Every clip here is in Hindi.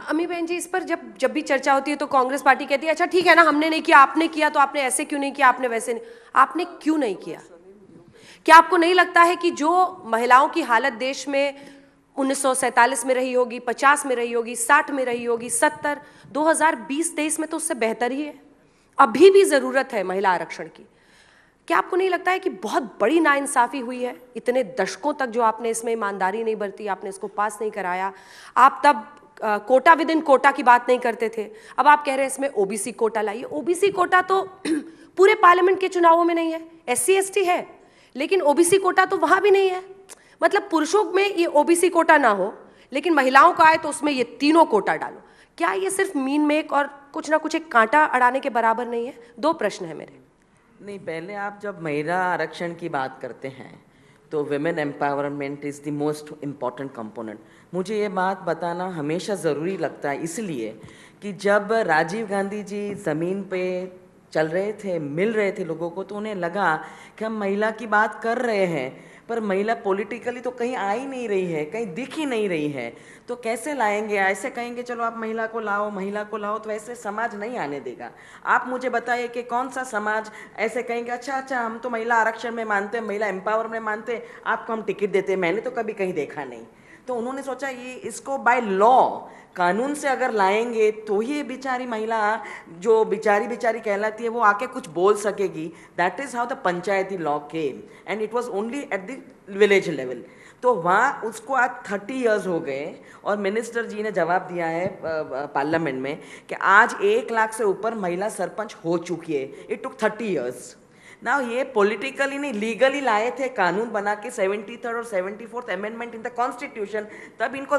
अमी बहन जी, इस पर जब जब भी चर्चा होती है तो कांग्रेस पार्टी कहती है अच्छा ठीक है ना, हमने नहीं किया, आपने किया, तो आपने ऐसे क्यों नहीं किया, आपने वैसे नहीं। आपने क्यों नहीं किया? क्या आपको नहीं लगता है कि जो महिलाओं की हालत देश में 1947 में रही होगी, 50 में रही होगी, 60 में रही होगी, 70, 2020-23 में तो उससे बेहतर ही है? अभी भी जरूरत है महिला आरक्षण की। क्या आपको नहीं लगता है कि बहुत बड़ी नाइंसाफी हुई है? इतने दशकों तक जो आपने इसमें ईमानदारी नहीं बरती, आपने इसको पास नहीं कराया। आप तब कोटा विद इन कोटा की बात नहीं करते थे, अब आप कह रहे हैं इसमें ओबीसी कोटा लाइए। ओबीसी कोटा तो पूरे पार्लियामेंट के चुनावों में नहीं है, एससी एसटी है, लेकिन ओबीसी कोटा तो वहां भी नहीं है। मतलब पुरुषों में ये ओबीसी कोटा ना हो, लेकिन महिलाओं का आए तो उसमें ये तीनों कोटा डालो। क्या ये सिर्फ मीन मेक और कुछ ना कुछ एक कांटा अड़ाने के बराबर नहीं है? दो प्रश्न है मेरे। नहीं, पहले आप जब महिला आरक्षण की बात करते हैं तो women empowerment is the most important component. मुझे ये बात बताना हमेशा ज़रूरी लगता है, इसलिए कि जब राजीव गांधी जी ज़मीन पे चल रहे थे, मिल रहे थे लोगों को, तो उन्हें लगा कि हम महिला की बात कर रहे हैं पर महिला पॉलिटिकली तो कहीं आ ही नहीं रही है, कहीं दिख ही नहीं रही है, तो कैसे लाएंगे? ऐसे कहेंगे चलो आप महिला को लाओ, महिला को लाओ, तो ऐसे समाज नहीं आने देगा। आप मुझे बताइए कि कौन सा समाज ऐसे कहेंगे अच्छा अच्छा हम तो महिला आरक्षण में मानते हैं, महिला एम्पावरमेंट में मानते हैं, आपको हम टिकट देते हैं। मैंने तो कभी कहीं देखा नहीं। तो उन्होंने सोचा ये इसको बाय लॉ, कानून से अगर लाएंगे तो ही बेचारी महिला जो बेचारी कहलाती है वो आके कुछ बोल सकेगी। That is how the Panchayati law came and it was only at the village level. तो वहाँ उसको आज 30 इयर्स हो गए और मिनिस्टर जी ने जवाब दिया है पार्लियामेंट में कि आज 1 लाख से ऊपर महिला सरपंच हो चुकी है। It took 30 years. ना ये पॉलिटिकली नहीं, लीगली लाए थे कानून बना के 73rd और 74th amendment in the constitution, तब इनको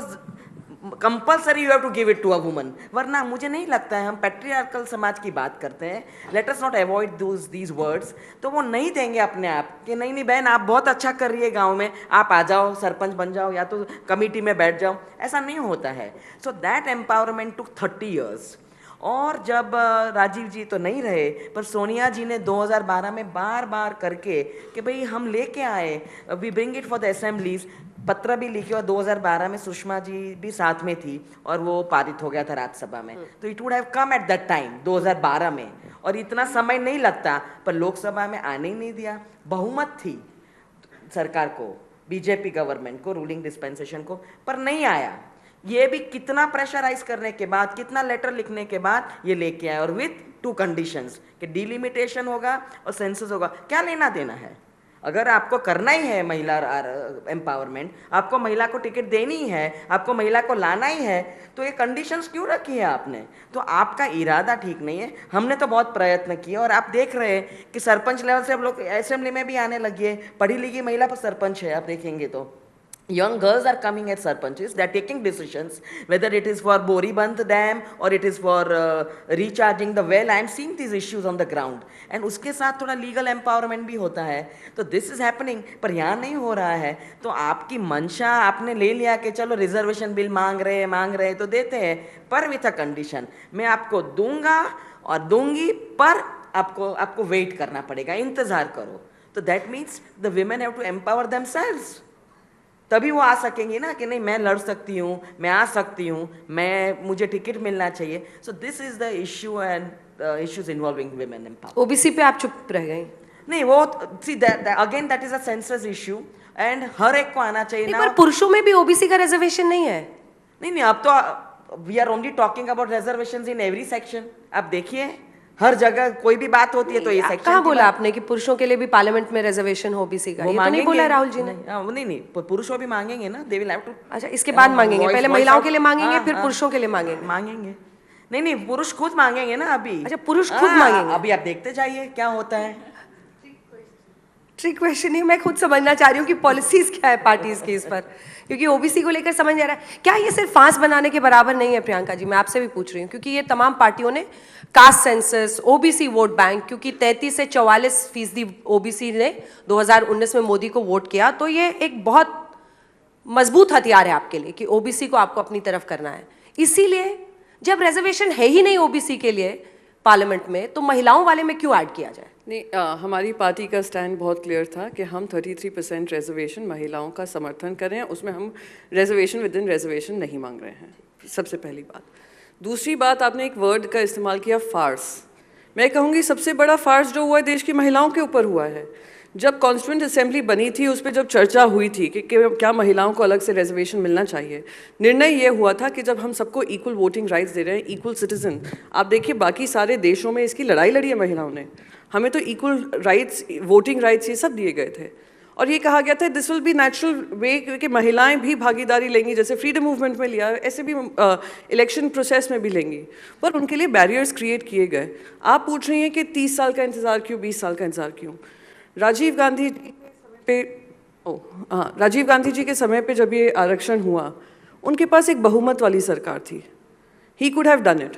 compulsory you have to give it to a woman. वरना मुझे नहीं लगता है, हम पैट्रियार्कल समाज की बात करते हैं, let us not avoid these words, तो वो नहीं देंगे अपने आप कि नहीं नहीं बहन आप बहुत अच्छा कर रही है गांव में, आप आ जाओ सरपंच बन जाओ या तो कमेटी में बैठ जाओ। ऐसा नहीं होता है। So that empowerment took 30 years. और जब राजीव जी तो नहीं रहे, पर सोनिया जी ने 2012 में बार बार करके कि भाई हम लेके आए, we bring it for the assemblies, पत्र भी लिखे और 2012 में सुषमा जी भी साथ में थी और वो पारित हो गया था राज्यसभा में। तो it would have come at that time 2012 में, और इतना समय नहीं लगता, पर लोकसभा में आने ही नहीं दिया। बहुमत थी सरकार को, बीजेपी गवर्नमेंट को, रूलिंग डिस्पेंसेशन को, पर नहीं आया। ये भी कितना प्रेशराइज करने के बाद, कितना लेटर लिखने के बाद ये लेके आए, और विथ 2 कंडीशंस कि डिलिमिटेशन होगा और सेंसस होगा। क्या लेना देना है? अगर आपको करना ही है महिला एम्पावरमेंट, आपको महिला को टिकट देनी है, आपको महिला को लाना ही है, तो ये कंडीशंस क्यों रखी है आपने? तो आपका इरादा ठीक नहीं है। हमने तो बहुत प्रयत्न किए और आप देख रहे हैं कि सरपंच लेवल से हम लोग असेंबली में भी आने लगी है, पढ़ी लिखी महिला पर सरपंच है। आप देखेंगे तो young girls are coming as sarpanches, they are taking decisions whether it is for Boriband dam or it is for recharging the well. I am seeing these issues on the ground and उसके साथ थोड़ा legal empowerment भी होता है। तो this is happening, पर यहाँ नहीं हो रहा है। तो आपकी मंशा आपने ले लिया कि चलो रिजर्वेशन बिल मांग रहे तो देते हैं, पर विथ अ कंडीशन, मैं आपको दूंगा और दूंगी, पर आपको वेट करना पड़ेगा, इंतजार करो। तो that means the women have to empower themselves, तभी वो आ सकेंगी ना कि नहीं मैं लड़ सकती हूँ, मैं आ सकती हूँ, मुझे टिकट मिलना चाहिए। So this is the issue and issues involving women empowerment. OBC पे आप चुप रह गए? नहीं, वो see again that is a census issue and हर एक को आना चाहिए ना। पर पुरुषों में भी ओबीसी का रिजर्वेशन नहीं है? नहीं, अब तो we are only talking about reservations in every section. आप देखिए हर जगह कोई भी बात होती है तो ये सेक्शन कहाँ बोला आपने कि पुरुषों के लिए भी पार्लियामेंट में रिजर्वेशन हो ओबीसी का? ये तो नहीं बोला राहुल जी ने। नहीं, पुरुषों भी मांगेंगे ना, दे विल हैव टू। अच्छा, इसके बाद मांगेंगे? पहले महिलाओं के लिए मांगेंगे, फिर पुरुषों के लिए मांगेंगे? नहीं, पुरुष खुद मांगेंगे ना अभी। अच्छा, पुरुष खुद मांगेंगे? अभी आप देखते जाइए क्या होता है। ट्रिक क्वेश्चन ही, मैं खुद समझना चाह रही हूँ कि पॉलिसीज क्या है पार्टीज की इस पर, क्योंकि ओबीसी को लेकर समझ आ रहा है। क्या ये सिर्फ फांस बनाने के बराबर नहीं है प्रियंका जी? मैं आपसे भी पूछ रही हूँ, क्योंकि ये तमाम पार्टियों ने caste census, OBC vote bank, क्योंकि 33 से 44% ओबीसी ने 2019 में मोदी को वोट किया, तो ये एक बहुत मजबूत हथियार है आपके लिए कि ओबीसी को आपको अपनी तरफ करना है। इसीलिए जब रिजर्वेशन है ही नहीं ओबीसी के लिए पार्लियामेंट में, तो महिलाओं वाले में क्यों ऐड किया जाए? नहीं, हमारी पार्टी का स्टैंड बहुत क्लियर था कि हम 33% रिजर्वेशन महिलाओं का समर्थन करें, उसमें हम रिजर्वेशन विद इन रिजर्वेशन नहीं मांग रहे हैं। सबसे पहली बात। दूसरी बात, आपने एक वर्ड का इस्तेमाल किया, फार्स। मैं कहूँगी सबसे बड़ा फार्स जो हुआ है देश की महिलाओं के ऊपर हुआ है। जब कॉन्स्टिट्यूएंट असेंबली बनी थी, उस पर जब चर्चा हुई थी कि क्या महिलाओं को अलग से रिजर्वेशन मिलना चाहिए, निर्णय ये हुआ था कि जब हम सबको इक्वल वोटिंग राइट्स दे रहे हैं, इक्वल सिटीजन, आप देखिए बाकी सारे देशों में इसकी लड़ाई लड़ी है महिलाओं ने, हमें तो इक्वल राइट्स, वोटिंग राइट्स, ये सब दिए गए थे। और ये कहा गया था this will be natural way कि महिलाएं भी भागीदारी लेंगी, जैसे फ्रीडम मूवमेंट में लिया, ऐसे भी इलेक्शन प्रोसेस में भी लेंगी, पर उनके लिए बैरियर्स क्रिएट किए गए। आप पूछ रही हैं कि 30 साल का इंतज़ार क्यों, 20 साल का इंतज़ार क्यों? राजीव गांधी जी के समय पे जब ये आरक्षण हुआ, उनके पास एक बहुमत वाली सरकार थी, he could have done it.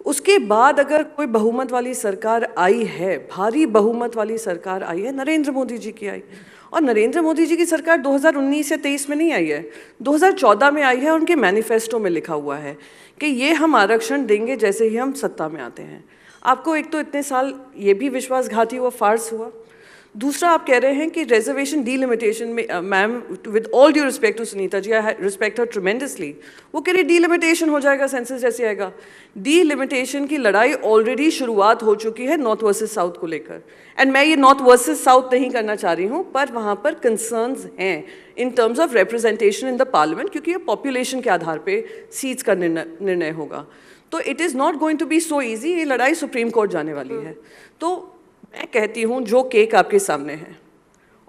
उसके बाद अगर कोई बहुमत वाली सरकार आई है, भारी बहुमत वाली सरकार आई है, नरेंद्र मोदी जी की आई, और नरेंद्र मोदी जी की सरकार 2019 या 23 में नहीं आई है, 2014 में आई है। उनके मैनिफेस्टो में लिखा हुआ है कि ये हम आरक्षण देंगे जैसे ही हम सत्ता में आते हैं। आपको एक तो इतने साल ये भी विश्वासघाती हुआ, फार्स हुआ। दूसरा, आप कह रहे हैं कि रिजर्वेशन डीलिमिटेशन में, ma'am with all due respect to Sunita ji, I respect her tremendously, वो कह रही डीलिमिटेशन हो जाएगा सेंसस जैसे आएगा। डीलिमिटेशन की लड़ाई ऑलरेडी शुरुआत हो चुकी है नॉर्थ वर्सेस साउथ को लेकर, एंड मैं ये नॉर्थ वर्सेस साउथ नहीं करना चाह रही हूँ, पर वहाँ पर कंसर्न्स हैं in terms of representation in the parliament, क्योंकि ये पॉपुलेशन के आधार पर सीट्स का निर्णय होगा। तो it is not going to be so easy, ये लड़ाई सुप्रीम कोर्ट जाने वाली है। तो मैं कहती हूँ जो केक आपके सामने है,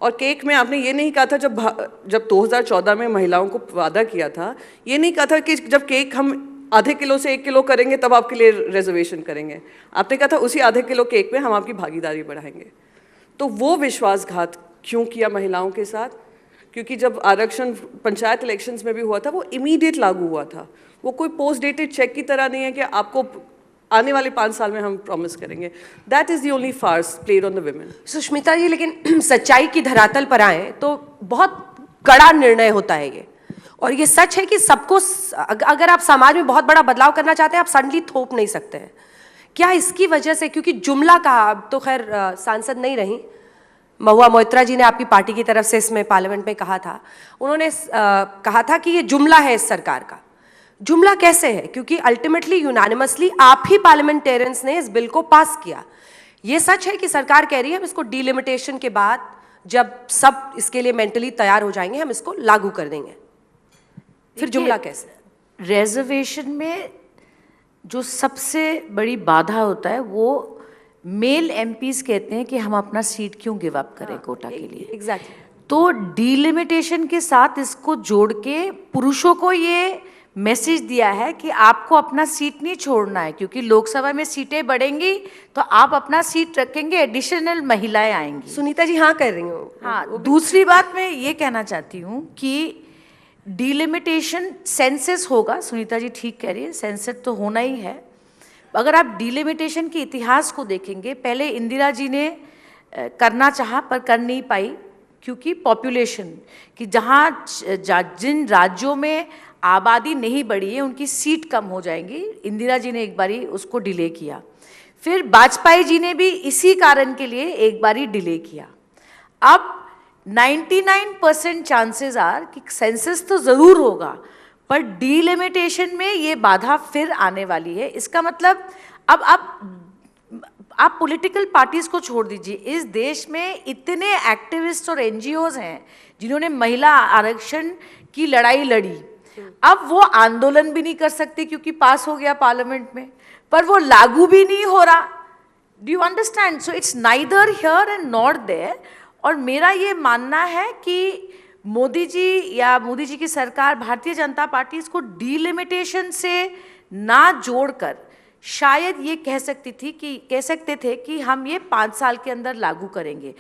और केक में आपने ये नहीं कहा था जब 2014 में महिलाओं को वादा किया था, ये नहीं कहा था कि जब केक हम आधे किलो से 1 किलो करेंगे तब आपके लिए रिजर्वेशन करेंगे। आपने कहा था उसी आधे किलो केक में हम आपकी भागीदारी बढ़ाएंगे। तो वो विश्वासघात क्यों किया महिलाओं के साथ? क्योंकि जब आरक्षण पंचायत इलेक्शंस में भी हुआ था, वो इमीडिएट लागू हुआ था, वो कोई पोस्ट डेटेड चेक की तरह नहीं है कि आपको आने वाले 5 साल में हम प्रॉमिस करेंगे। That is the only farce played on the women. Sushmita ji, लेकिन सच्चाई की धरातल पर आए तो बहुत कड़ा निर्णय होता है ये, और ये सच है कि सबको, अगर आप समाज में बहुत बड़ा बदलाव करना चाहते हैं, आप सडनली थोप नहीं सकते हैं। क्या इसकी वजह से, क्योंकि जुमला कहा, अब तो खैर सांसद नहीं रही, महुआ मोइत्रा जी ने आपकी पार्टी की तरफ से इसमें पार्लियामेंट में कहा था, उन्होंने कहा था कि ये जुमला है इस सरकार का। जुमला कैसे है? क्योंकि अल्टीमेटली यूनानिमसली आप ही पार्लियामेंटेरियंस ने इस बिल को पास किया। ये सच है कि सरकार कह रही है हम इसको डीलिमिटेशन के बाद, जब सब इसके लिए मेंटली तैयार हो जाएंगे, हम इसको लागू कर देंगे। फिर जुमला कैसे? रिजर्वेशन में जो सबसे बड़ी बाधा होता है वो मेल एमपीज कहते हैं कि हम अपना सीट क्यों गिव अप करें कोटा के लिए। एग्जैक्टली। तो डीलिमिटेशन के साथ इसको जोड़ के पुरुषों को ये मैसेज दिया है कि आपको अपना सीट नहीं छोड़ना है, क्योंकि लोकसभा में सीटें बढ़ेंगी तो आप अपना सीट रखेंगे, एडिशनल महिलाएं आएंगी। सुनीता जी हाँ कर रही हूँ। हाँ, दूसरी बात मैं ये कहना चाहती हूँ कि डीलिमिटेशन सेंसस होगा, सुनीता जी ठीक कह रही है, सेंसस तो होना ही है। अगर आप डीलिमिटेशन के इतिहास को देखेंगे, पहले इंदिरा जी ने करना चाहा पर कर नहीं पाई, क्योंकि पॉपुलेशन कि जहाँ जिन राज्यों में आबादी नहीं बढ़ी है उनकी सीट कम हो जाएंगी, इंदिरा जी ने एक बारी उसको डिले किया। फिर वाजपेयी जी ने भी इसी कारण के लिए एक बारी डिले किया। अब 99% चांसेस आर कि सेंसस तो ज़रूर होगा, पर डीलिमिटेशन में ये बाधा फिर आने वाली है। इसका मतलब अब आप पॉलिटिकल पार्टीज को छोड़ दीजिए, इस देश में इतने एक्टिविस्ट और एनजीओज हैं जिन्होंने महिला आरक्षण की लड़ाई लड़ी। अब वो आंदोलन भी नहीं कर सकती क्योंकि पास हो गया पार्लियामेंट में, पर वो लागू भी नहीं हो रहा। Do you understand? So it's neither here and not there. और मेरा ये मानना है कि मोदी जी की सरकार, भारतीय जनता पार्टी इसको डीलिमिटेशन से ना जोड़कर शायद ये कह सकते थे कि हम ये 5 साल के अंदर लागू करेंगे।